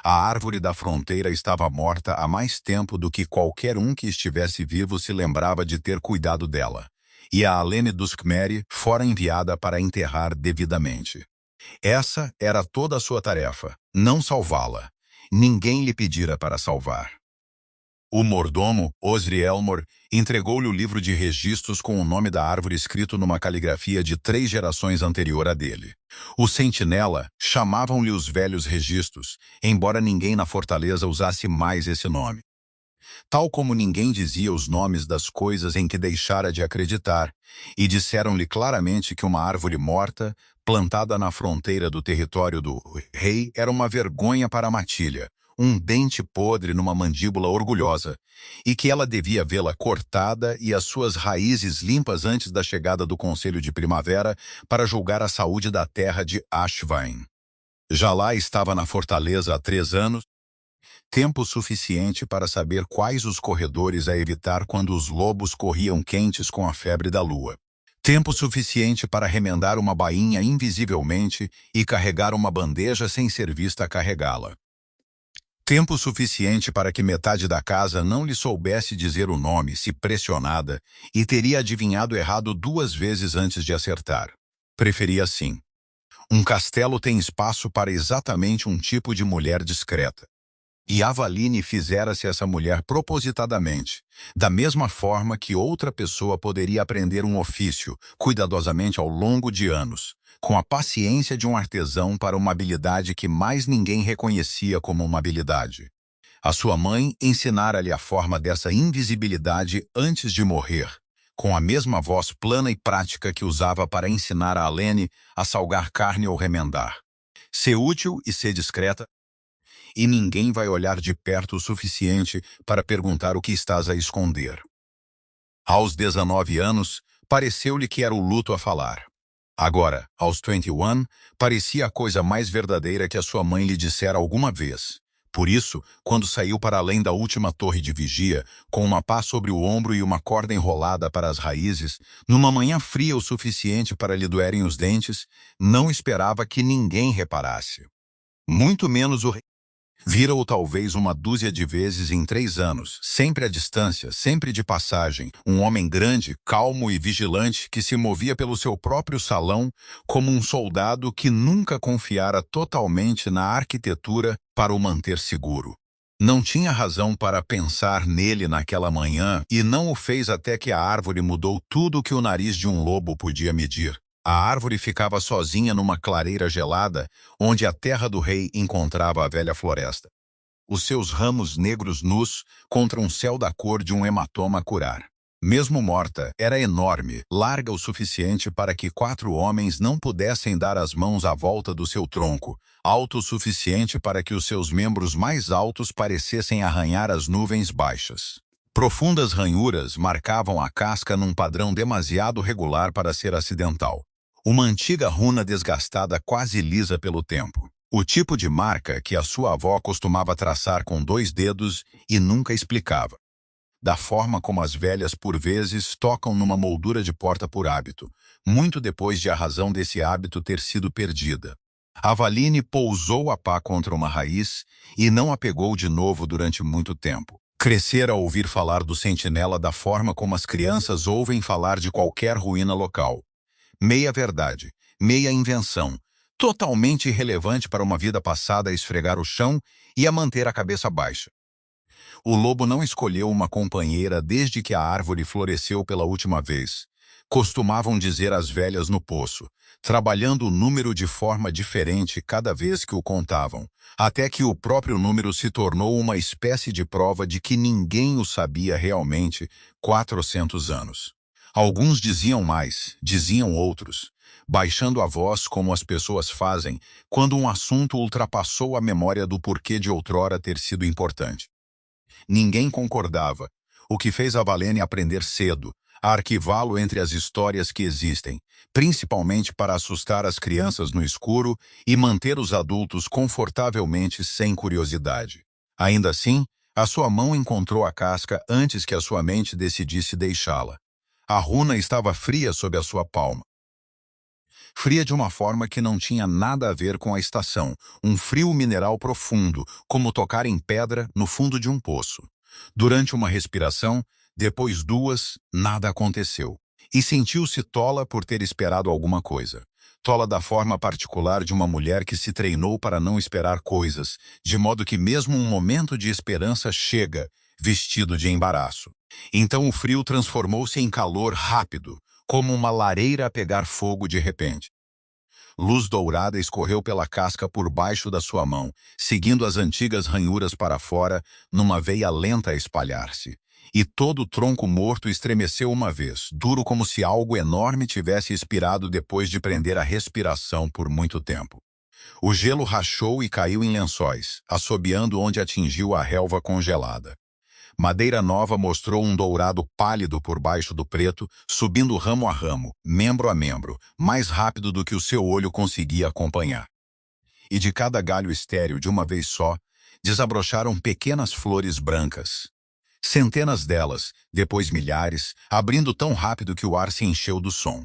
A árvore da fronteira estava morta há mais tempo do que qualquer um que estivesse vivo se lembrava de ter cuidado dela. E a Alene dos Khmeri fora enviada para enterrar devidamente. Essa era toda a sua tarefa, não salvá-la. Ninguém lhe pedira para salvar. O mordomo, Osri Elmor, entregou-lhe o livro de registros com o nome da árvore escrito numa caligrafia de 3 gerações anterior à dele. O sentinela chamavam-lhe os velhos registros, embora ninguém na fortaleza usasse mais esse nome. Tal como ninguém dizia os nomes das coisas em que deixara de acreditar, e disseram-lhe claramente que uma árvore morta, plantada na fronteira do território do rei, era uma vergonha para a matilha, um dente podre numa mandíbula orgulhosa, e que ela devia vê-la cortada e as suas raízes limpas antes da chegada do Conselho de Primavera para julgar a saúde da terra de Ashvain. Já lá estava na fortaleza há 3 anos, tempo suficiente para saber quais os corredores a evitar quando os lobos corriam quentes com a febre da lua. Tempo suficiente para remendar uma bainha invisivelmente e carregar uma bandeja sem ser vista a carregá-la. Tempo suficiente para que metade da casa não lhe soubesse dizer o nome, se pressionada, e teria adivinhado errado 2 vezes antes de acertar. Preferia assim. Um castelo tem espaço para exatamente um tipo de mulher discreta. E Avaline fizera-se essa mulher propositadamente, da mesma forma que outra pessoa poderia aprender um ofício, cuidadosamente ao longo de anos, com a paciência de um artesão para uma habilidade que mais ninguém reconhecia como uma habilidade. A sua mãe ensinara-lhe a forma dessa invisibilidade antes de morrer, com a mesma voz plana e prática que usava para ensinar a Alene a salgar carne ou remendar. Ser útil e ser discreta, e ninguém vai olhar de perto o suficiente para perguntar o que estás a esconder. Aos 19 anos, pareceu-lhe que era o luto a falar. Agora, aos 21, parecia a coisa mais verdadeira que a sua mãe lhe dissera alguma vez. Por isso, quando saiu para além da última torre de vigia, com uma pá sobre o ombro e uma corda enrolada para as raízes, numa manhã fria o suficiente para lhe doerem os dentes, não esperava que ninguém reparasse. Muito menos o rei. Vira-o talvez 1 dúzia de vezes em 3 anos, sempre à distância, sempre de passagem, um homem grande, calmo e vigilante que se movia pelo seu próprio salão como um soldado que nunca confiara totalmente na arquitetura para o manter seguro. Não tinha razão para pensar nele naquela manhã e não o fez até que a árvore mudou tudo o que o nariz de um lobo podia medir. A árvore ficava sozinha numa clareira gelada, onde a terra do rei encontrava a velha floresta. Os seus ramos negros nus contra um céu da cor de um hematoma a curar. Mesmo morta, era enorme, larga o suficiente para que 4 homens não pudessem dar as mãos à volta do seu tronco, alto o suficiente para que os seus membros mais altos parecessem arranhar as nuvens baixas. Profundas ranhuras marcavam a casca num padrão demasiado regular para ser acidental. Uma antiga runa desgastada quase lisa pelo tempo. O tipo de marca que a sua avó costumava traçar com 2 dedos e nunca explicava. Da forma como as velhas por vezes tocam numa moldura de porta por hábito, muito depois de a razão desse hábito ter sido perdida. Avaline pousou a pá contra uma raiz e não a pegou de novo durante muito tempo. Crescera a ouvir falar do sentinela da forma como as crianças ouvem falar de qualquer ruína local. Meia verdade, meia invenção, totalmente irrelevante para uma vida passada a esfregar o chão e a manter a cabeça baixa. O lobo não escolheu uma companheira desde que a árvore floresceu pela última vez. Costumavam dizer as velhas no poço, trabalhando o número de forma diferente cada vez que o contavam, até que o próprio número se tornou uma espécie de prova de que ninguém o sabia realmente 400 anos. Alguns diziam mais, diziam outros, baixando a voz como as pessoas fazem quando um assunto ultrapassou a memória do porquê de outrora ter sido importante. Ninguém concordava, o que fez Avalene aprender cedo, a arquivá-lo entre as histórias que existem, principalmente para assustar as crianças no escuro e manter os adultos confortavelmente sem curiosidade. Ainda assim, a sua mão encontrou a casca antes que a sua mente decidisse deixá-la. A runa estava fria sob a sua palma. Fria de uma forma que não tinha nada a ver com a estação, um frio mineral profundo, como tocar em pedra no fundo de um poço. Durante uma respiração, depois duas, nada aconteceu. E sentiu-se tola por ter esperado alguma coisa. Tola da forma particular de uma mulher que se treinou para não esperar coisas, de modo que mesmo um momento de esperança chega, vestido de embaraço. Então o frio transformou-se em calor rápido, como uma lareira a pegar fogo de repente. Luz dourada escorreu pela casca por baixo da sua mão, seguindo as antigas ranhuras para fora, numa veia lenta a espalhar-se. E todo o tronco morto estremeceu uma vez, duro como se algo enorme tivesse expirado depois de prender a respiração por muito tempo. O gelo rachou e caiu em lençóis, assobiando onde atingiu a relva congelada. Madeira nova mostrou um dourado pálido por baixo do preto, subindo ramo a ramo, membro a membro, mais rápido do que o seu olho conseguia acompanhar. E de cada galho estéril, de uma vez só, desabrocharam pequenas flores brancas. Centenas delas, depois milhares, abrindo tão rápido que o ar se encheu do som.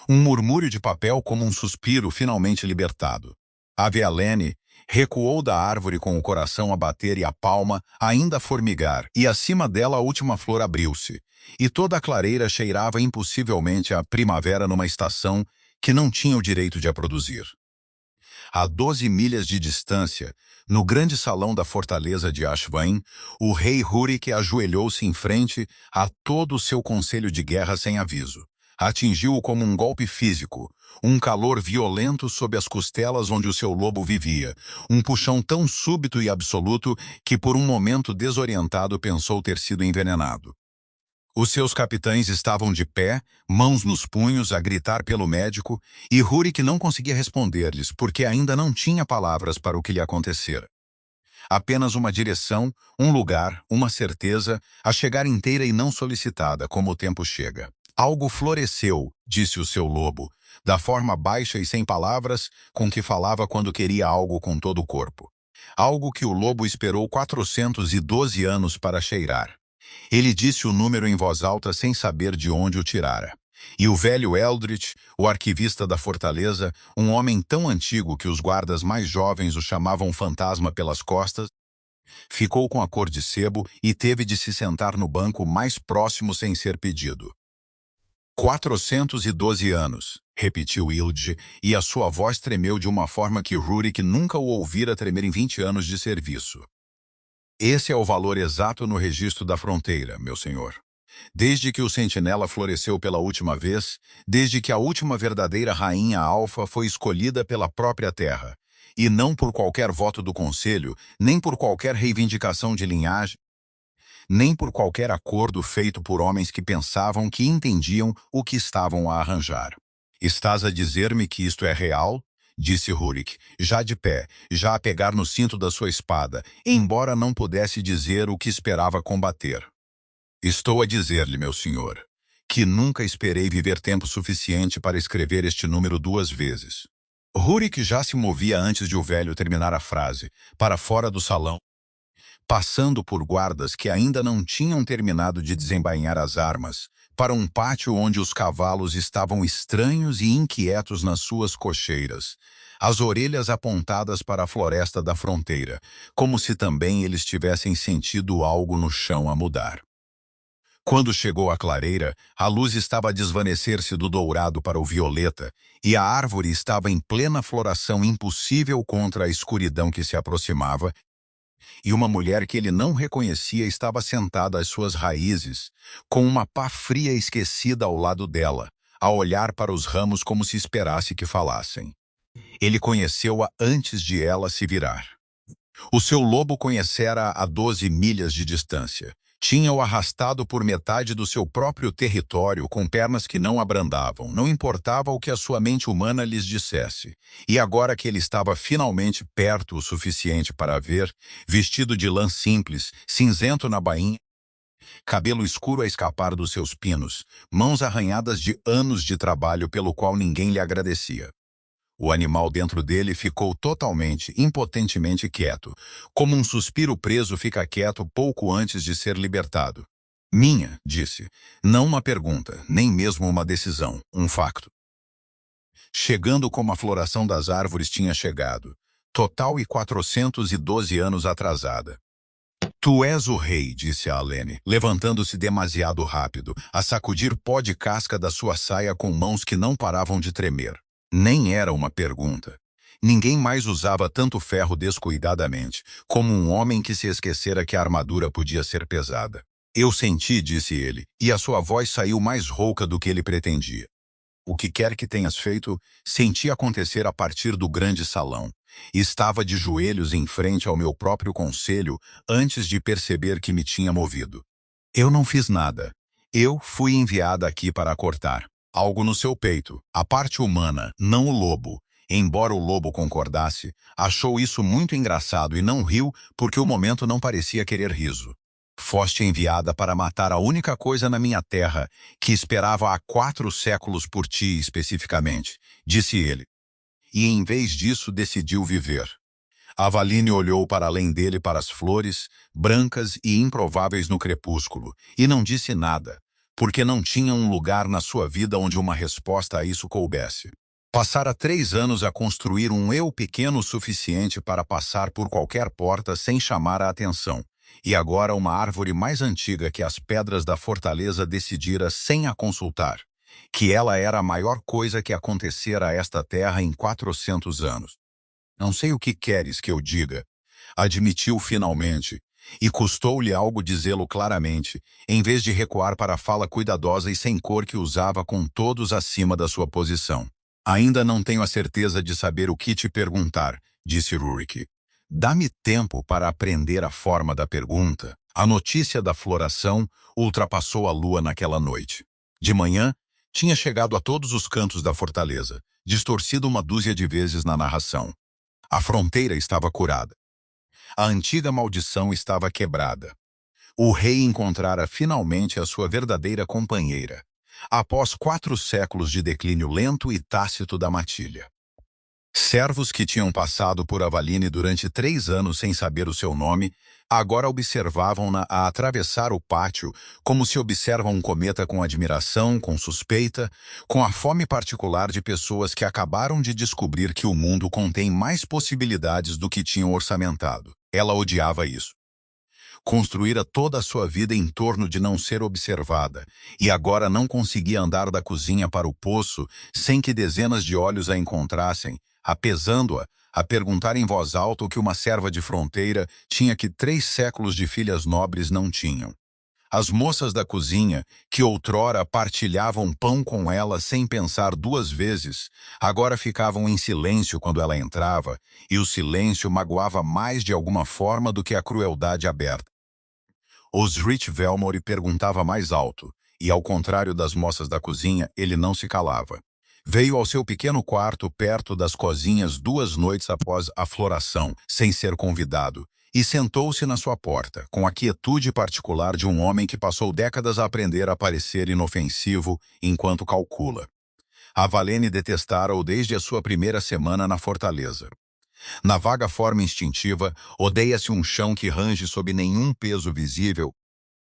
Um murmúrio de papel como um suspiro finalmente libertado. A Vialene recuou da árvore com o coração a bater e a palma ainda a formigar, e acima dela a última flor abriu-se, e toda a clareira cheirava impossivelmente a primavera numa estação que não tinha o direito de a produzir. A 12 milhas de distância, no grande salão da fortaleza de Ashvain, o rei Húrique ajoelhou-se em frente a todo o seu conselho de guerra sem aviso. Atingiu-o como um golpe físico, um calor violento sob as costelas onde o seu lobo vivia, um puxão tão súbito e absoluto que por um momento desorientado pensou ter sido envenenado. Os seus capitães estavam de pé, mãos nos punhos, a gritar pelo médico, e Húrique não conseguia responder-lhes, porque ainda não tinha palavras para o que lhe acontecera. Apenas uma direção, um lugar, uma certeza, a chegar inteira e não solicitada, como o tempo chega. Algo floresceu, disse o seu lobo, da forma baixa e sem palavras, com que falava quando queria algo com todo o corpo. Algo que o lobo esperou 412 anos para cheirar. Ele disse o número em voz alta sem saber de onde o tirara. E o velho Eldritch, o arquivista da fortaleza, um homem tão antigo que os guardas mais jovens o chamavam fantasma pelas costas, ficou com a cor de sebo e teve de se sentar no banco mais próximo sem ser pedido. 412 anos, repetiu Ilge, e a sua voz tremeu de uma forma que Húrique nunca o ouvira tremer em 20 anos de serviço. Esse é o valor exato no registro da fronteira, meu senhor. Desde que o sentinela floresceu pela última vez, desde que a última verdadeira rainha alfa foi escolhida pela própria terra, e não por qualquer voto do conselho, nem por qualquer reivindicação de linhagem, nem por qualquer acordo feito por homens que pensavam que entendiam o que estavam a arranjar. Estás a dizer-me que isto é real? Disse Húrique, já de pé, já a pegar no cinto da sua espada, embora não pudesse dizer o que esperava combater. Estou a dizer-lhe, meu senhor, que nunca esperei viver tempo suficiente para escrever este número 2 vezes. Húrique já se movia antes de o velho terminar a frase, para fora do salão, passando por guardas que ainda não tinham terminado de desembainhar as armas, para um pátio onde os cavalos estavam estranhos e inquietos nas suas cocheiras, as orelhas apontadas para a floresta da fronteira, como se também eles tivessem sentido algo no chão a mudar. Quando chegou à clareira, a luz estava a desvanecer-se do dourado para o violeta, e a árvore estava em plena floração impossível contra a escuridão que se aproximava, e uma mulher que ele não reconhecia estava sentada às suas raízes, com uma pá fria esquecida ao lado dela, a olhar para os ramos como se esperasse que falassem. Ele conheceu-a antes de ela se virar. O seu lobo conhecera a 12 milhas de distância. Tinha-o arrastado por metade do seu próprio território com pernas que não abrandavam, não importava o que a sua mente humana lhes dissesse. E agora que ele estava finalmente perto o suficiente para ver, vestido de lã simples, cinzento na bainha, cabelo escuro a escapar dos seus pinos, mãos arranhadas de anos de trabalho pelo qual ninguém lhe agradecia. O animal dentro dele ficou totalmente, impotentemente quieto, como um suspiro preso fica quieto pouco antes de ser libertado. Minha, disse, não uma pergunta, nem mesmo uma decisão, um facto. chegando como a floração das árvores tinha chegado, total e 412 anos atrasada. Tu és o rei, disse a Alene, levantando-se demasiado rápido, a sacudir pó de casca da sua saia com mãos que não paravam de tremer. Nem era uma pergunta. Ninguém mais usava tanto ferro descuidadamente, como um homem que se esquecera que a armadura podia ser pesada. Eu senti, disse ele, e a sua voz saiu mais rouca do que ele pretendia. O que quer que tenhas feito, senti acontecer a partir do grande salão. Estava de joelhos em frente ao meu próprio conselho antes de perceber que me tinha movido. Eu não fiz nada. Eu fui enviada aqui para cortar algo no seu peito, a parte humana, não o lobo. Embora o lobo concordasse, achou isso muito engraçado e não riu porque o momento não parecia querer riso. Foste enviada para matar a única coisa na minha terra que esperava há 4 séculos por ti especificamente, disse ele. E em vez disso decidiu viver. Avaline olhou para além dele para as flores, brancas e improváveis no crepúsculo, e não disse nada, porque não tinha um lugar na sua vida onde uma resposta a isso coubesse. Passara 3 anos a construir um eu pequeno o suficiente para passar por qualquer porta sem chamar a atenção. E agora uma árvore mais antiga que as pedras da fortaleza decidira sem a consultar, que ela era a maior coisa que acontecera a esta terra em 400 anos. Não sei o que queres que eu diga, admitiu finalmente, e custou-lhe algo dizê-lo claramente, em vez de recuar para a fala cuidadosa e sem cor que usava com todos acima da sua posição. Ainda não tenho a certeza de saber o que te perguntar, disse Rurik. Dá-me tempo para aprender a forma da pergunta. A notícia da floração ultrapassou a lua naquela noite. De manhã, tinha chegado a todos os cantos da fortaleza, distorcido uma dúzia de vezes na narração. A fronteira estava curada. A antiga maldição estava quebrada. O rei encontrara finalmente a sua verdadeira companheira, após 4 séculos de declínio lento e tácito da matilha. Servos que tinham passado por Avaline durante 3 anos sem saber o seu nome, agora observavam-na a atravessar o pátio como se observa um cometa com admiração, com suspeita, com a fome particular de pessoas que acabaram de descobrir que o mundo contém mais possibilidades do que tinham orçamentado. Ela odiava isso. Construíra toda a sua vida em torno de não ser observada, e agora não conseguia andar da cozinha para o poço sem que dezenas de olhos a encontrassem, apesando-a a perguntar em voz alta o que uma serva de fronteira tinha que 3 séculos de filhas nobres não tinham. As moças da cozinha, que outrora partilhavam pão com ela sem pensar 2 vezes, agora ficavam em silêncio quando ela entrava, e o silêncio magoava mais de alguma forma do que a crueldade aberta. Osric Velmore perguntava mais alto, e ao contrário das moças da cozinha, ele não se calava. Veio ao seu pequeno quarto perto das cozinhas 2 noites após a floração, sem ser convidado, e sentou-se na sua porta, com a quietude particular de um homem que passou décadas a aprender a parecer inofensivo enquanto calcula. Avaline detestara-o desde a sua primeira semana na fortaleza. Na vaga forma instintiva, odeia-se um chão que range sob nenhum peso visível,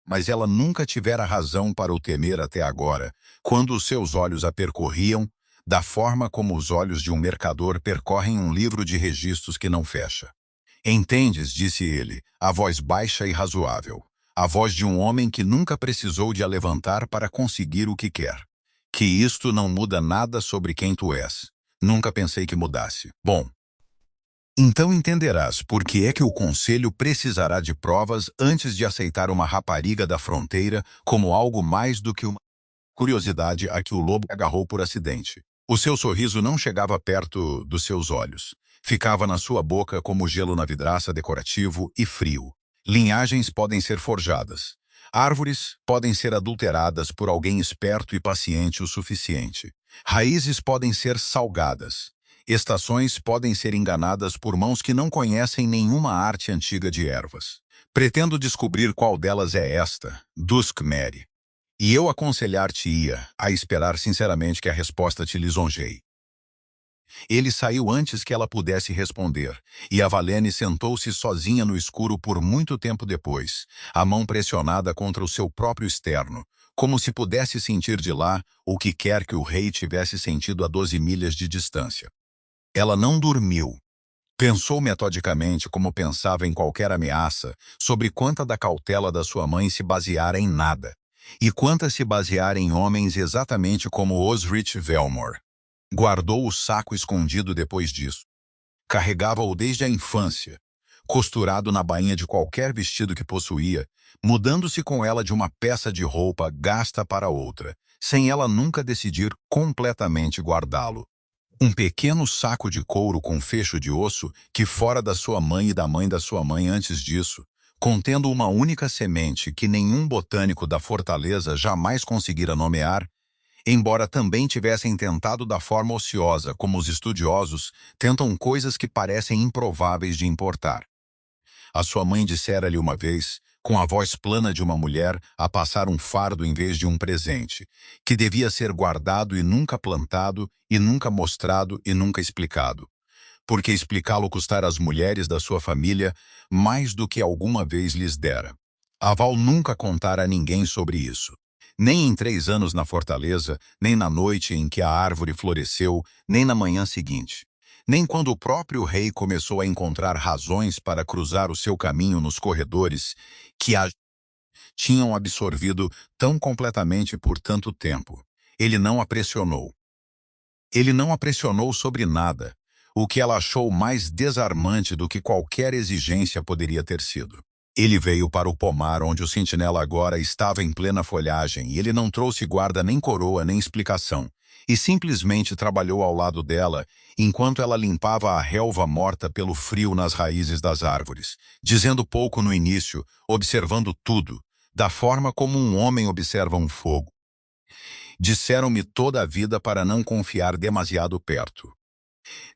mas ela nunca tivera razão para o temer até agora, quando os seus olhos a percorriam, da forma como os olhos de um mercador percorrem um livro de registros que não fecha. Entendes, disse ele, a voz baixa e razoável, a voz de um homem que nunca precisou de a levantar para conseguir o que quer. Que isto não muda nada sobre quem tu és. Nunca pensei que mudasse. Bom, então entenderás por que é que o conselho precisará de provas antes de aceitar uma rapariga da fronteira como algo mais do que uma curiosidade a que o lobo agarrou por acidente. O seu sorriso não chegava perto dos seus olhos. Ficava na sua boca como gelo na vidraça decorativo e frio. Linhagens podem ser forjadas. Árvores podem ser adulteradas por alguém esperto e paciente o suficiente. Raízes podem ser salgadas. Estações podem ser enganadas por mãos que não conhecem nenhuma arte antiga de ervas. Pretendo descobrir qual delas é esta, Duskmere. E eu aconselhar-te-ia a esperar sinceramente que a resposta te lisonjeie. Ele saiu antes que ela pudesse responder, e a Valene sentou-se sozinha no escuro por muito tempo depois, a mão pressionada contra o seu próprio externo, como se pudesse sentir de lá o que quer que o rei tivesse sentido a 12 milhas de distância. Ela não dormiu. Pensou metodicamente como pensava em qualquer ameaça, sobre quanta da cautela da sua mãe se baseara em nada, e quanta se baseara em homens exatamente como Osrich Velmor. Guardou o saco escondido depois disso. Carregava-o desde a infância, costurado na bainha de qualquer vestido que possuía, mudando-se com ela de uma peça de roupa gasta para outra, sem ela nunca decidir completamente guardá-lo. Um pequeno saco de couro com fecho de osso que fora da sua mãe e da mãe da sua mãe antes disso, contendo uma única semente que nenhum botânico da fortaleza jamais conseguira nomear, embora também tivessem tentado da forma ociosa, como os estudiosos tentam coisas que parecem improváveis de importar. A sua mãe dissera-lhe uma vez, com a voz plana de uma mulher a passar um fardo em vez de um presente, que devia ser guardado e nunca plantado, e nunca mostrado e nunca explicado, porque explicá-lo custara às mulheres da sua família mais do que alguma vez lhes dera. A Val nunca contara a ninguém sobre isso. Nem em 3 anos na fortaleza, nem na noite em que a árvore floresceu, nem na manhã seguinte. Nem quando o próprio rei começou a encontrar razões para cruzar o seu caminho nos corredores que a tinham absorvido tão completamente por tanto tempo. Ele não a pressionou. Ele não a pressionou sobre nada, o que ela achou mais desarmante do que qualquer exigência poderia ter sido. Ele veio para o pomar onde o sentinela agora estava em plena folhagem e ele não trouxe guarda nem coroa nem explicação, e simplesmente trabalhou ao lado dela enquanto ela limpava a relva morta pelo frio nas raízes das árvores, dizendo pouco no início, observando tudo, da forma como um homem observa um fogo. Disseram-me toda a vida para não confiar demasiado perto.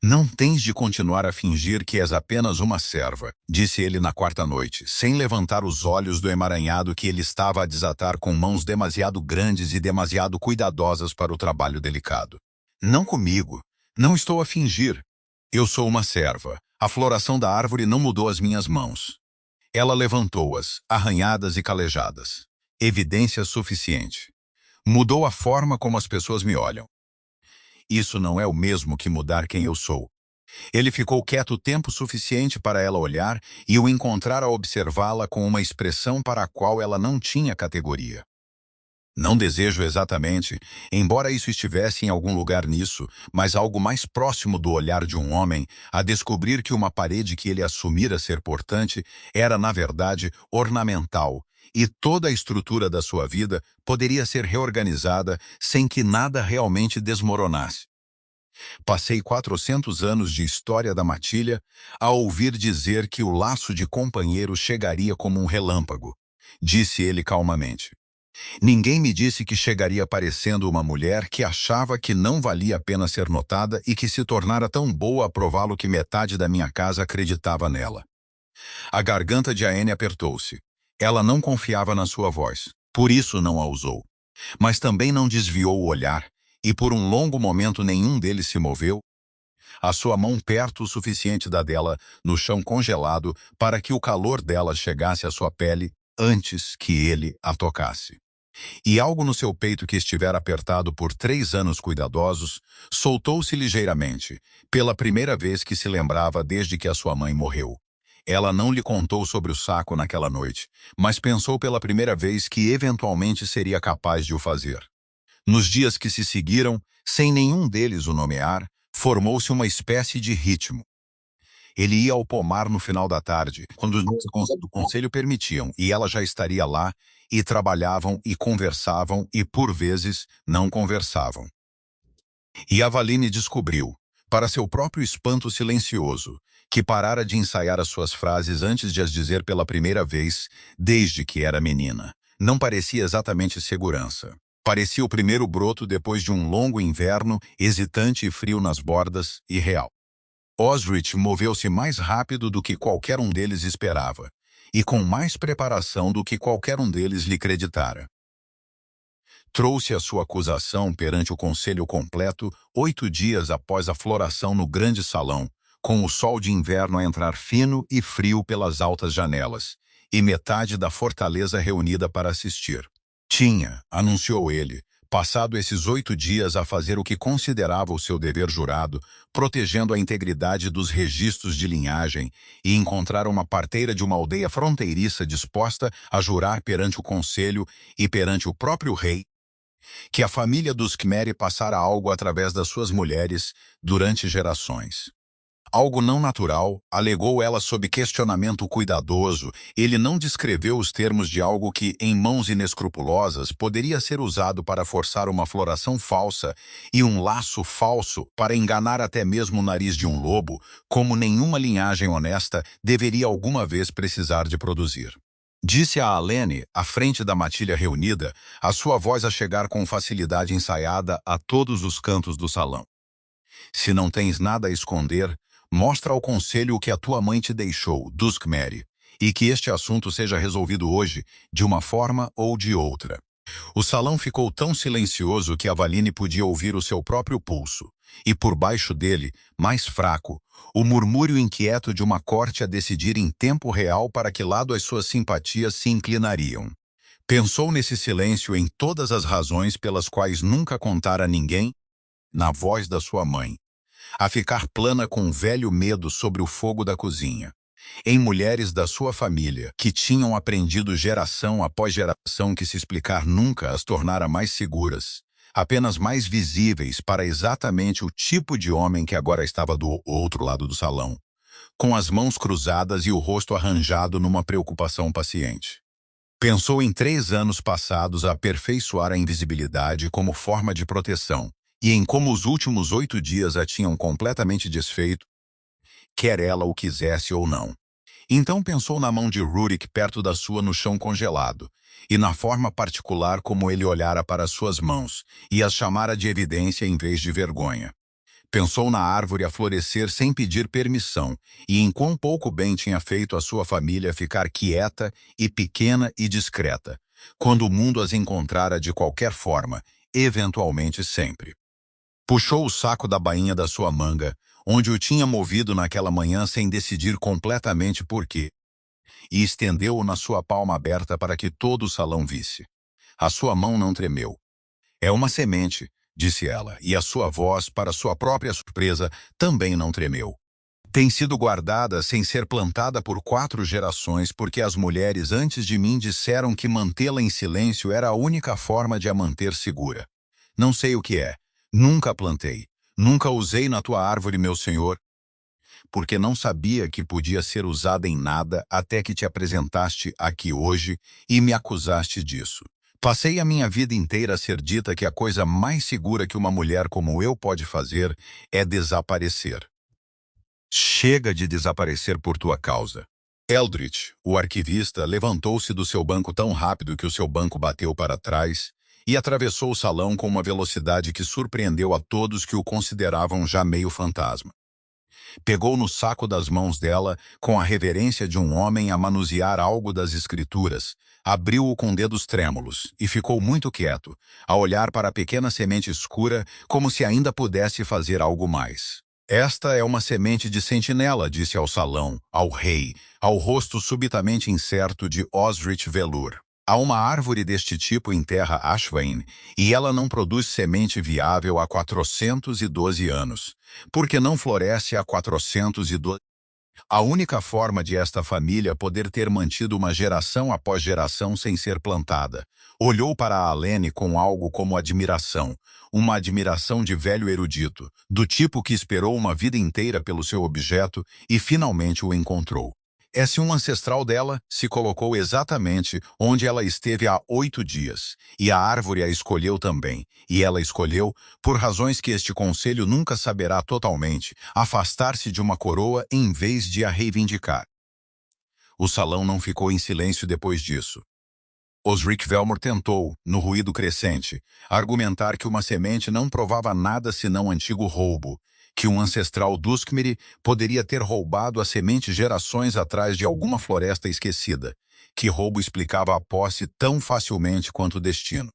Não tens de continuar a fingir que és apenas uma serva, disse ele na quarta noite, sem levantar os olhos do emaranhado que ele estava a desatar com mãos demasiado grandes e demasiado cuidadosas para o trabalho delicado. Não comigo. Não estou a fingir. Eu sou uma serva. A floração da árvore não mudou as minhas mãos. Ela levantou-as, arranhadas e calejadas. Evidência suficiente. Mudou a forma como as pessoas me olham. Isso não é o mesmo que mudar quem eu sou. Ele ficou quieto o tempo suficiente para ela olhar e o encontrar a observá-la com uma expressão para a qual ela não tinha categoria. Não desejo exatamente, embora isso estivesse em algum lugar nisso, mas algo mais próximo do olhar de um homem, a descobrir que uma parede que ele assumira ser portante era, na verdade, ornamental, e toda a estrutura da sua vida poderia ser reorganizada sem que nada realmente desmoronasse. Passei 400 anos de história da matilha a ouvir dizer que o laço de companheiro chegaria como um relâmpago, disse ele calmamente. Ninguém me disse que chegaria parecendo uma mulher que achava que não valia a pena ser notada e que se tornara tão boa a prová-lo que metade da minha casa acreditava nela. A garganta de Aene apertou-se. Ela não confiava na sua voz, por isso não a usou. Mas também não desviou o olhar, e por um longo momento nenhum deles se moveu, a sua mão perto o suficiente da dela, no chão congelado, para que o calor dela chegasse à sua pele antes que ele a tocasse. E algo no seu peito que estivera apertado por 3 anos cuidadosos, soltou-se ligeiramente, pela primeira vez que se lembrava desde que a sua mãe morreu. Ela não lhe contou sobre o saco naquela noite, mas pensou pela primeira vez que eventualmente seria capaz de o fazer. Nos dias que se seguiram, sem nenhum deles o nomear, formou-se uma espécie de ritmo. Ele ia ao pomar no final da tarde, quando os dias do conselho permitiam, e ela já estaria lá, e trabalhavam e conversavam e, por vezes, não conversavam. E Avaline descobriu, para seu próprio espanto silencioso, que parara de ensaiar as suas frases antes de as dizer pela primeira vez, desde que era menina. Não parecia exatamente segurança. Parecia o primeiro broto depois de um longo inverno, hesitante e frio nas bordas, e real. Osrich moveu-se mais rápido do que qualquer um deles esperava, e com mais preparação do que qualquer um deles lhe creditara. Trouxe a sua acusação perante o conselho completo 8 dias após a floração no grande salão, com o sol de inverno a entrar fino e frio pelas altas janelas, e metade da fortaleza reunida para assistir. Tinha, anunciou ele, passado esses 8 dias a fazer o que considerava o seu dever jurado, protegendo a integridade dos registros de linhagem, e encontrar uma parteira de uma aldeia fronteiriça disposta a jurar perante o conselho e perante o próprio rei que a família dos Khmer passara algo através das suas mulheres durante gerações. Algo não natural, alegou ela sob questionamento cuidadoso. Ele não descreveu os termos de algo que, em mãos inescrupulosas, poderia ser usado para forçar uma floração falsa e um laço falso para enganar até mesmo o nariz de um lobo, como nenhuma linhagem honesta deveria alguma vez precisar de produzir. Disse a Alene, à frente da matilha reunida, a sua voz a chegar com facilidade ensaiada a todos os cantos do salão. Se não tens nada a esconder, mostra ao conselho o que a tua mãe te deixou, Duskmeri, e que este assunto seja resolvido hoje, de uma forma ou de outra. O salão ficou tão silencioso que Avaline podia ouvir o seu próprio pulso, e por baixo dele, mais fraco, o murmúrio inquieto de uma corte a decidir em tempo real para que lado as suas simpatias se inclinariam. Pensou nesse silêncio em todas as razões pelas quais nunca contara a ninguém, na voz da sua mãe, a ficar plana com um velho medo sobre o fogo da cozinha, em mulheres da sua família, que tinham aprendido geração após geração que se explicar nunca as tornara mais seguras, apenas mais visíveis para exatamente o tipo de homem que agora estava do outro lado do salão, com as mãos cruzadas e o rosto arranjado numa preocupação paciente. Pensou em 3 anos passados a aperfeiçoar a invisibilidade como forma de proteção, e em como os últimos 8 dias a tinham completamente desfeito, quer ela o quisesse ou não. Então pensou na mão de Rurik perto da sua no chão congelado, e na forma particular como ele olhara para suas mãos, e as chamara de evidência em vez de vergonha. Pensou na árvore a florescer sem pedir permissão, e em quão pouco bem tinha feito a sua família ficar quieta e pequena e discreta, quando o mundo as encontrara de qualquer forma, eventualmente sempre. Puxou o saco da bainha da sua manga, onde o tinha movido naquela manhã sem decidir completamente por quê, e estendeu-o na sua palma aberta para que todo o salão visse. A sua mão não tremeu. É uma semente, disse ela, e a sua voz, para sua própria surpresa, também não tremeu. Tem sido guardada sem ser plantada por 4 gerações porque as mulheres antes de mim disseram que mantê-la em silêncio era a única forma de a manter segura. Não sei o que é. Nunca a plantei. Nunca usei na tua árvore, meu senhor, porque não sabia que podia ser usada em nada até que te apresentaste aqui hoje e me acusaste disso. Passei a minha vida inteira a ser dita que a coisa mais segura que uma mulher como eu pode fazer é desaparecer. Chega de desaparecer por tua causa. Eldritch, o arquivista, levantou-se do seu banco tão rápido que o seu banco bateu para trás e atravessou o salão com uma velocidade que surpreendeu a todos que o consideravam já meio fantasma. Pegou no saco das mãos dela, com a reverência de um homem a manusear algo das escrituras, abriu-o com dedos trêmulos e ficou muito quieto, a olhar para a pequena semente escura como se ainda pudesse fazer algo mais. Esta é uma semente de sentinela, disse ao salão, ao rei, ao rosto subitamente incerto de Osrich Velur. Há uma árvore deste tipo em terra Ashvain, e ela não produz semente viável há 412 anos, porque não floresce há 412. A única forma de esta família poder ter mantido uma geração após geração sem ser plantada. Olhou para a Alene com algo como admiração, uma admiração de velho erudito, do tipo que esperou uma vida inteira pelo seu objeto e finalmente o encontrou. Esse um ancestral dela se colocou exatamente onde ela esteve há 8 dias, e a árvore a escolheu também, e ela escolheu, por razões que este conselho nunca saberá totalmente, afastar-se de uma coroa em vez de a reivindicar. O salão não ficou em silêncio depois disso. Osric Velmor tentou, no ruído crescente, argumentar que uma semente não provava nada senão antigo roubo, que um ancestral Duskmeri poderia ter roubado a semente gerações atrás de alguma floresta esquecida, que roubo explicava a posse tão facilmente quanto o destino.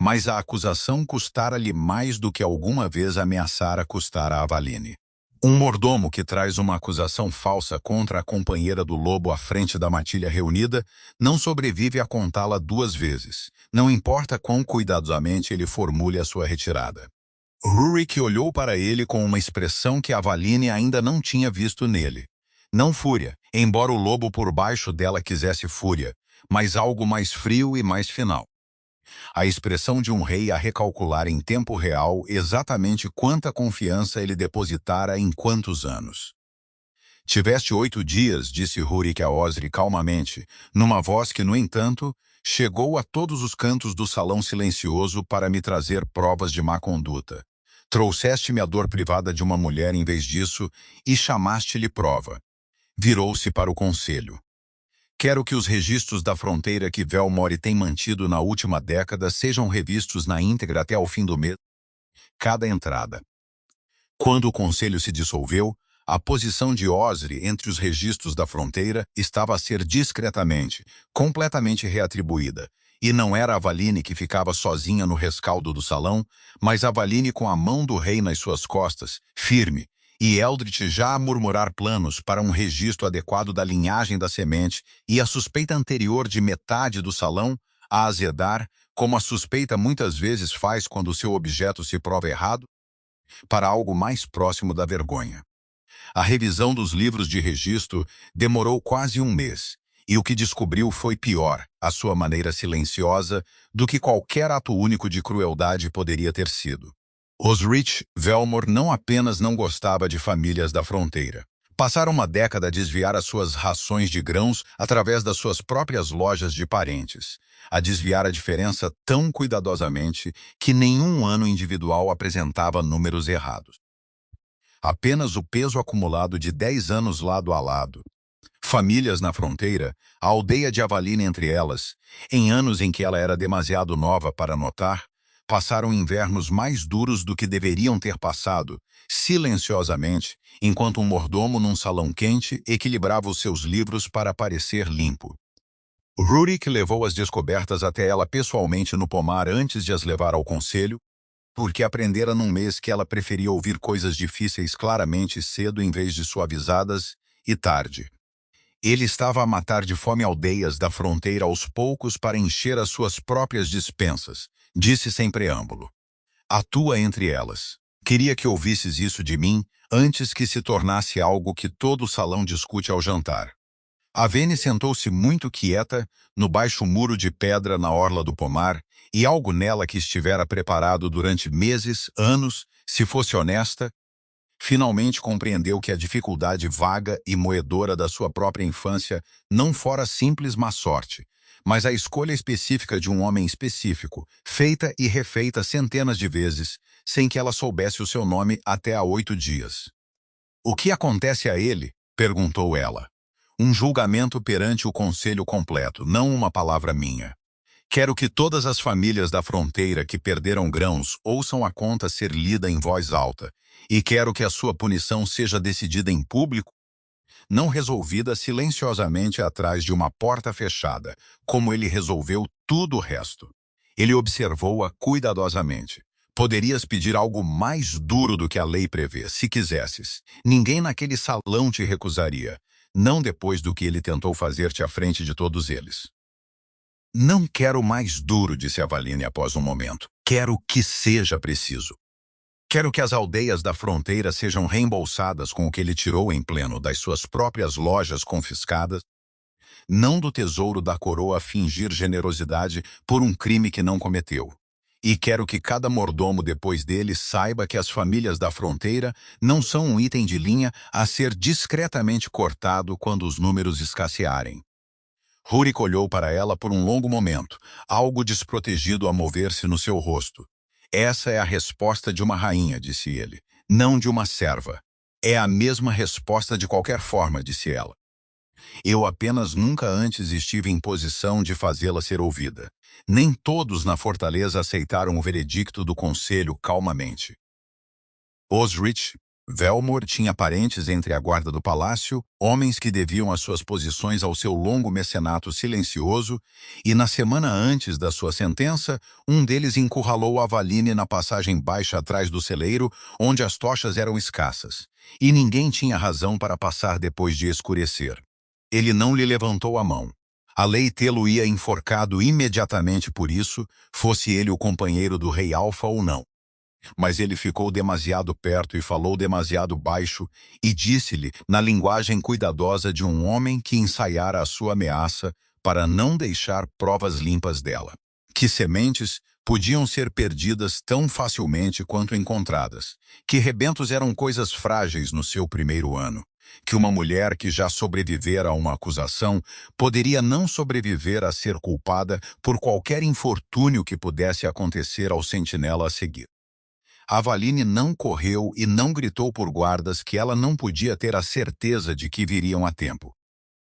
Mas a acusação custara-lhe mais do que alguma vez ameaçara custar a Avaline. Um mordomo que traz uma acusação falsa contra a companheira do lobo à frente da matilha reunida não sobrevive a contá-la 2 vezes, não importa quão cuidadosamente ele formule a sua retirada. Rurik olhou para ele com uma expressão que Avaline ainda não tinha visto nele. Não fúria, embora o lobo por baixo dela quisesse fúria, mas algo mais frio e mais final. A expressão de um rei a recalcular em tempo real exatamente quanta confiança ele depositara em quantos anos. Tiveste 8 dias, disse Rurik a Osri calmamente, numa voz que, no entanto, chegou a todos os cantos do salão silencioso para me trazer provas de má conduta. Trouxeste-me a dor privada de uma mulher em vez disso e chamaste-lhe prova. Virou-se para o conselho. Quero que os registros da fronteira que Velmore tem mantido na última década sejam revistos na íntegra até ao fim do mês. Cada entrada. Quando o conselho se dissolveu, a posição de Osri entre os registros da fronteira estava a ser discretamente, completamente reatribuída, e não era Avaline que ficava sozinha no rescaldo do salão, mas Avaline com a mão do rei nas suas costas, firme, e Eldritch já a murmurar planos para um registro adequado da linhagem da semente e a suspeita anterior de metade do salão a azedar, como a suspeita muitas vezes faz quando seu objeto se prova errado, para algo mais próximo da vergonha. A revisão dos livros de registro demorou quase um mês, e o que descobriu foi pior, à sua maneira silenciosa, do que qualquer ato único de crueldade poderia ter sido. Osrich Velmore não apenas não gostava de famílias da fronteira. Passaram uma década a desviar as suas rações de grãos através das suas próprias lojas de parentes, a desviar a diferença tão cuidadosamente que nenhum ano individual apresentava números errados. Apenas o peso acumulado de 10 anos lado a lado. Famílias na fronteira, a aldeia de Avaline entre elas, em anos em que ela era demasiado nova para notar, passaram invernos mais duros do que deveriam ter passado, silenciosamente, enquanto um mordomo num salão quente equilibrava os seus livros para parecer limpo. Rurik levou as descobertas até ela pessoalmente no pomar antes de as levar ao conselho, porque aprendera num mês que ela preferia ouvir coisas difíceis claramente cedo em vez de suavizadas e tarde. Ele estava a matar de fome aldeias da fronteira aos poucos para encher as suas próprias despensas, disse sem preâmbulo. Atua entre elas. Queria que ouvisses isso de mim antes que se tornasse algo que todo o salão discute ao jantar. Avene sentou-se muito quieta no baixo muro de pedra na orla do pomar, e algo nela que estivera preparado durante meses, anos, se fosse honesta, finalmente compreendeu que a dificuldade vaga e moedora da sua própria infância não fora simples má sorte, mas a escolha específica de um homem específico, feita e refeita centenas de vezes, sem que ela soubesse o seu nome até há 8 dias. O que acontece a ele? Perguntou ela. Um julgamento perante o conselho completo, não uma palavra minha. Quero que todas as famílias da fronteira que perderam grãos ouçam a conta ser lida em voz alta, e quero que a sua punição seja decidida em público, não resolvida silenciosamente atrás de uma porta fechada, como ele resolveu tudo o resto. Ele observou-a cuidadosamente. Poderias pedir algo mais duro do que a lei prevê, se quisesses. Ninguém naquele salão te recusaria, não depois do que ele tentou fazer-te à frente de todos eles. Não quero mais duro, disse Avaline após um momento. Quero que seja preciso. Quero que as aldeias da fronteira sejam reembolsadas com o que ele tirou em pleno das suas próprias lojas confiscadas, não do tesouro da coroa a fingir generosidade por um crime que não cometeu. E quero que cada mordomo depois dele saiba que as famílias da fronteira não são um item de linha a ser discretamente cortado quando os números escassearem. Rurik olhou para ela por um longo momento, algo desprotegido a mover-se no seu rosto. Essa é a resposta de uma rainha, disse ele, não de uma serva. É a mesma resposta de qualquer forma, disse ela. Eu apenas nunca antes estive em posição de fazê-la ser ouvida. Nem todos na fortaleza aceitaram o veredicto do conselho calmamente. Osrich Velmor tinha parentes entre a guarda do palácio, homens que deviam as suas posições ao seu longo mecenato silencioso, e na semana antes da sua sentença, um deles encurralou Avaline na passagem baixa atrás do celeiro, onde as tochas eram escassas, e ninguém tinha razão para passar depois de escurecer. Ele não lhe levantou a mão. A lei tê-lo-ia enforcado imediatamente por isso, fosse ele o companheiro do rei Alfa ou não. Mas ele ficou demasiado perto e falou demasiado baixo, e disse-lhe, na linguagem cuidadosa de um homem que ensaiara a sua ameaça para não deixar provas limpas dela, que sementes podiam ser perdidas tão facilmente quanto encontradas, que rebentos eram coisas frágeis no seu primeiro ano, que uma mulher que já sobrevivera a uma acusação poderia não sobreviver a ser culpada por qualquer infortúnio que pudesse acontecer ao sentinela a seguir. Avaline não correu e não gritou por guardas que ela não podia ter a certeza de que viriam a tempo.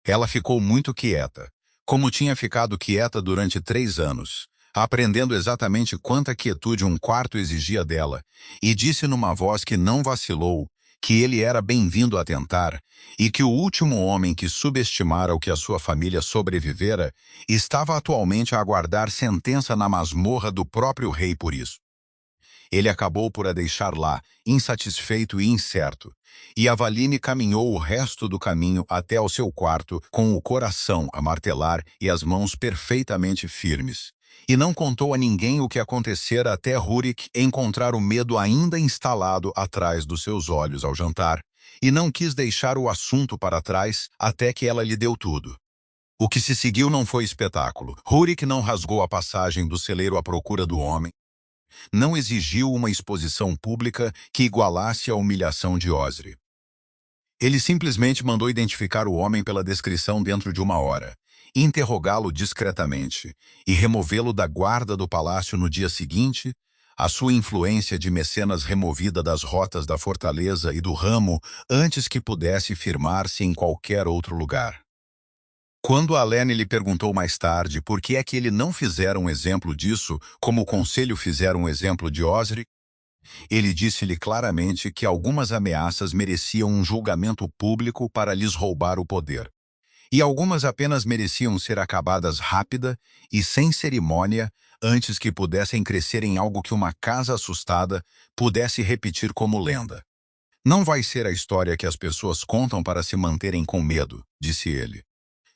Ela ficou muito quieta, como tinha ficado quieta durante 3 anos, aprendendo exatamente quanta quietude um quarto exigia dela, e disse numa voz que não vacilou que ele era bem-vindo a tentar, e que o último homem que subestimara o que a sua família sobrevivera estava atualmente a aguardar sentença na masmorra do próprio rei por isso. Ele acabou por a deixar lá, insatisfeito e incerto, e Avaline caminhou o resto do caminho até ao seu quarto com o coração a martelar e as mãos perfeitamente firmes. E não contou a ninguém o que acontecera até Rurik encontrar o medo ainda instalado atrás dos seus olhos ao jantar, e não quis deixar o assunto para trás até que ela lhe deu tudo. O que se seguiu não foi espetáculo. Rurik não rasgou a passagem do celeiro à procura do homem, não exigiu uma exposição pública que igualasse a humilhação de Osri. Ele simplesmente mandou identificar o homem pela descrição dentro de 1 hora, interrogá-lo discretamente e removê-lo da guarda do palácio no dia seguinte, a sua influência de mecenas removida das rotas da fortaleza e do ramo antes que pudesse firmar-se em qualquer outro lugar. Quando Alene lhe perguntou mais tarde por que é que ele não fizera um exemplo disso, como o conselho fizera um exemplo de Osri, ele disse-lhe claramente que algumas ameaças mereciam um julgamento público para lhes roubar o poder, e algumas apenas mereciam ser acabadas rápida e sem cerimônia antes que pudessem crescer em algo que uma casa assustada pudesse repetir como lenda. Não vai ser a história que as pessoas contam para se manterem com medo, disse ele.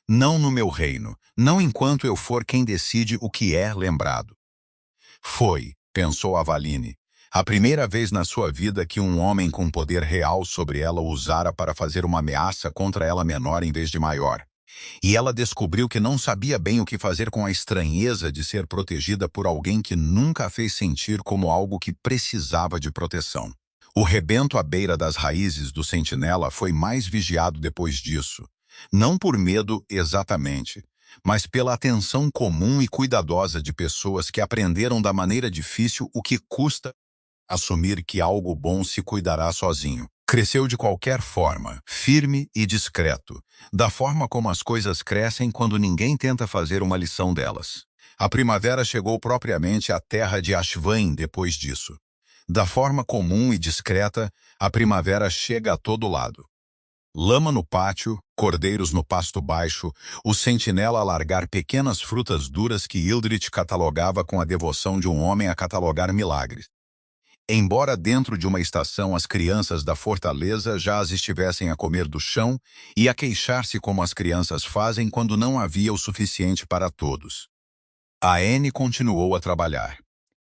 Não no meu reino, não enquanto eu for quem decide o que é lembrado. Foi, pensou Avaline, a primeira vez na sua vida que um homem com poder real sobre ela usara para fazer uma ameaça contra ela menor em vez de maior. E ela descobriu que não sabia bem o que fazer com a estranheza de ser protegida por alguém que nunca a fez sentir como algo que precisava de proteção. O rebento à beira das raízes do sentinela foi mais vigiado depois disso. Não por medo exatamente, mas pela atenção comum e cuidadosa de pessoas que aprenderam da maneira difícil o que custa assumir que algo bom se cuidará sozinho. Cresceu de qualquer forma, firme e discreto, da forma como as coisas crescem quando ninguém tenta fazer uma lição delas. A primavera chegou propriamente à terra de Ashvain depois disso. Da forma comum e discreta, a primavera chega a todo lado. Lama no pátio, cordeiros no pasto baixo, o sentinela a largar pequenas frutas duras que Hildrith catalogava com a devoção de um homem a catalogar milagres. Embora dentro de uma estação as crianças da fortaleza já as estivessem a comer do chão e a queixar-se como as crianças fazem quando não havia o suficiente para todos. Aene continuou a trabalhar.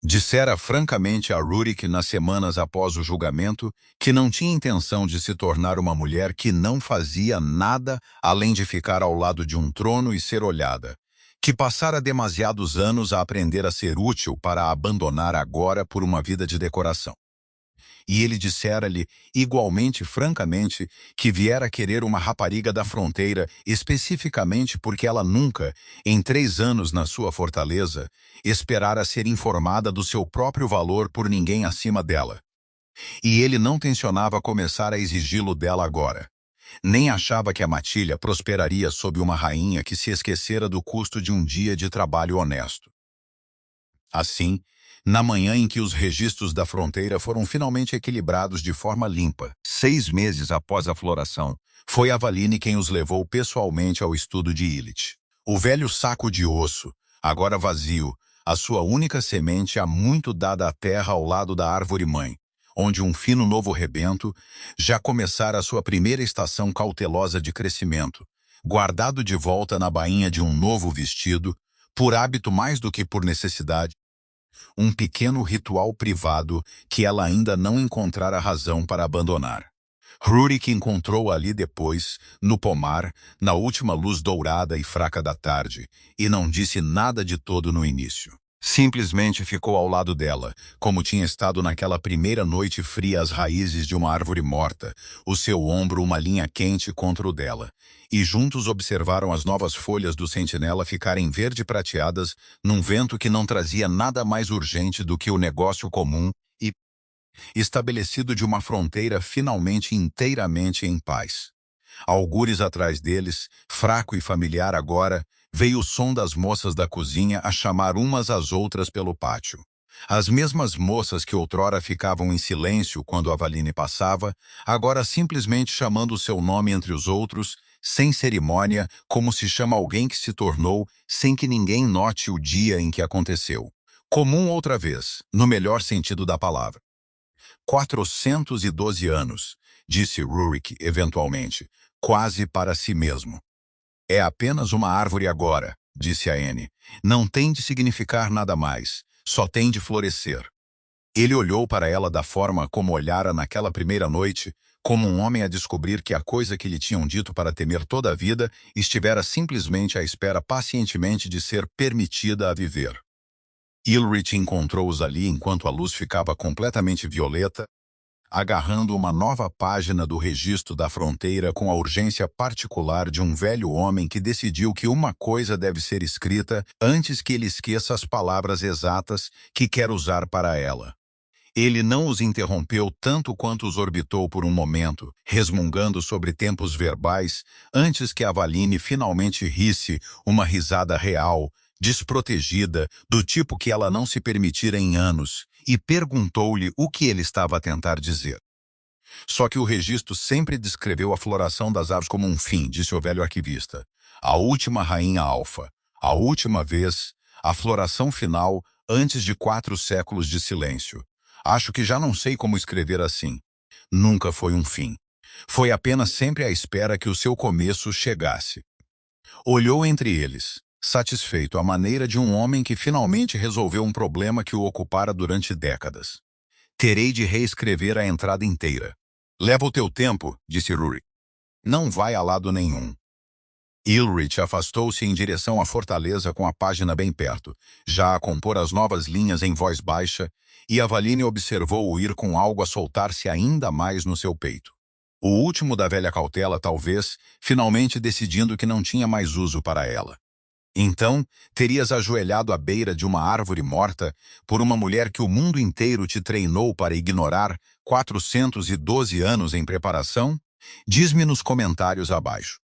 Dissera francamente a Rurik nas semanas após o julgamento que não tinha intenção de se tornar uma mulher que não fazia nada além de ficar ao lado de um trono e ser olhada, que passara demasiados anos a aprender a ser útil para a abandonar agora por uma vida de decoração. E ele dissera-lhe, igualmente francamente, que viera querer uma rapariga da fronteira, especificamente porque ela nunca, em 3 anos na sua fortaleza, esperara ser informada do seu próprio valor por ninguém acima dela. E ele não tencionava começar a exigi-lo dela agora. Nem achava que a matilha prosperaria sob uma rainha que se esquecera do custo de um dia de trabalho honesto. Assim, Na manhã em que os registros da fronteira foram finalmente equilibrados de forma limpa, 6 meses após a floração, foi Avaline quem os levou pessoalmente ao estudo de Illich. O velho saco de osso, agora vazio, a sua única semente há muito dada à terra ao lado da árvore-mãe, onde um fino novo rebento já começara a sua primeira estação cautelosa de crescimento, guardado de volta na bainha de um novo vestido, por hábito mais do que por necessidade, um pequeno ritual privado que ela ainda não encontrara razão para abandonar. Rurik encontrou ali depois, no pomar, na última luz dourada e fraca da tarde, e não disse nada de todo no início. Simplesmente ficou ao lado dela, como tinha estado naquela primeira noite fria às raízes de uma árvore morta, o seu ombro uma linha quente contra o dela, e juntos observaram as novas folhas do sentinela ficarem verde-prateadas num vento que não trazia nada mais urgente do que o negócio comum e estabelecido de uma fronteira finalmente inteiramente em paz. Algures atrás deles, fraco e familiar agora, veio o som das moças da cozinha a chamar umas às outras pelo pátio. As mesmas moças que outrora ficavam em silêncio quando Avaline passava, agora simplesmente chamando o seu nome entre os outros, sem cerimônia, como se chama alguém que se tornou, sem que ninguém note o dia em que aconteceu. Comum outra vez, no melhor sentido da palavra. 412 anos, disse Rurik eventualmente, quase para si mesmo. É apenas uma árvore agora, disse a Anne. Não tem de significar nada mais, só tem de florescer. Ele olhou para ela da forma como olhara naquela primeira noite, como um homem a descobrir que a coisa que lhe tinham dito para temer toda a vida estivera simplesmente à espera pacientemente de ser permitida a viver. Ilrich encontrou-os ali enquanto a luz ficava completamente violeta, agarrando uma nova página do registro da fronteira com a urgência particular de um velho homem que decidiu que uma coisa deve ser escrita antes que ele esqueça as palavras exatas que quer usar para ela. Ele não os interrompeu tanto quanto os orbitou por um momento, resmungando sobre tempos verbais, antes que Avaline finalmente risse uma risada real, desprotegida, do tipo que ela não se permitira em anos, e perguntou-lhe o que ele estava a tentar dizer. Só que o registro sempre descreveu a floração das aves como um fim, disse o velho arquivista. A última rainha alfa, a última vez, a floração final antes de 4 séculos de silêncio. Acho que já não sei como escrever assim. Nunca foi um fim. Foi apenas sempre à espera que o seu começo chegasse. Olhou entre eles, satisfeito à maneira de um homem que finalmente resolveu um problema que o ocupara durante décadas. Terei de reescrever a entrada inteira. Leva o teu tempo, disse Rurik. Não vai a lado nenhum. Ilrich afastou-se em direção à fortaleza com a página bem perto, já a compor as novas linhas em voz baixa, e Avaline observou-o ir com algo a soltar-se ainda mais no seu peito. O último da velha cautela, talvez, finalmente decidindo que não tinha mais uso para ela. Então, terias ajoelhado à beira de uma árvore morta por uma mulher que o mundo inteiro te treinou para ignorar 412 anos em preparação? Diz-me nos comentários abaixo.